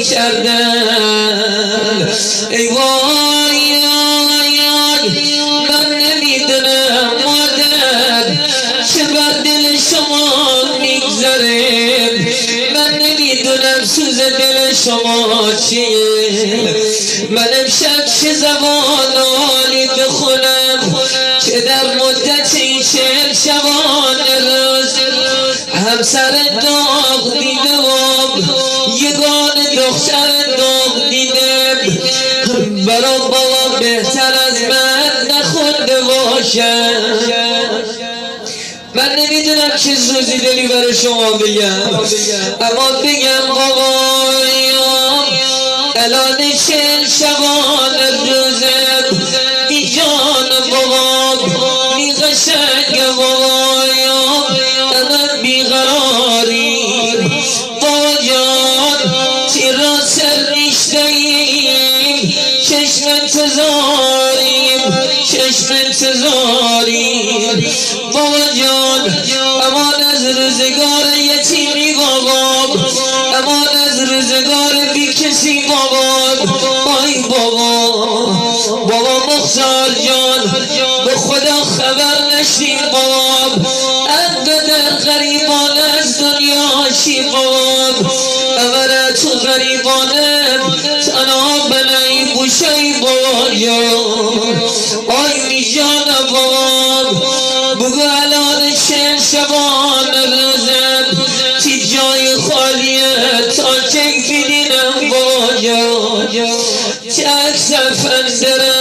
کردن. ای وای من نمیدونم مادر چه بر دل شما میگذره، من نمیدونم سوز دل شما چیه. من امشب چه زبان عالی بخونم که در مدت این 40 شبانه روز همسر داغ دیدم، یگان دختر داغ دیدم. برا بابا بهتر از من نخونده باشم. من نمیدونم چه سوزی دلی برای شما بگم، اما بگم بابایام الان 40 شبانه روزم بی جان بابا بی قشنگ بابایام الان بی قراری. بابا جان تیر را سر نیشتیم، چشم انتظاریم، چشم انتظاریم. بابا جان امان از روزگار یتیمی بابا، امان از روزگار بی کسی بابا. آی بابا مختار جان به خدا خبر نشیم بابا، انقدر غریبان از دنیا شی بابا. اولا تو غریبانم تنها بلایی بوشی بابا جان. آی می جان بابا بگو الان 40 شبان روزم تی جای خالیه تا چک بدینم بابا جان. چک سفندره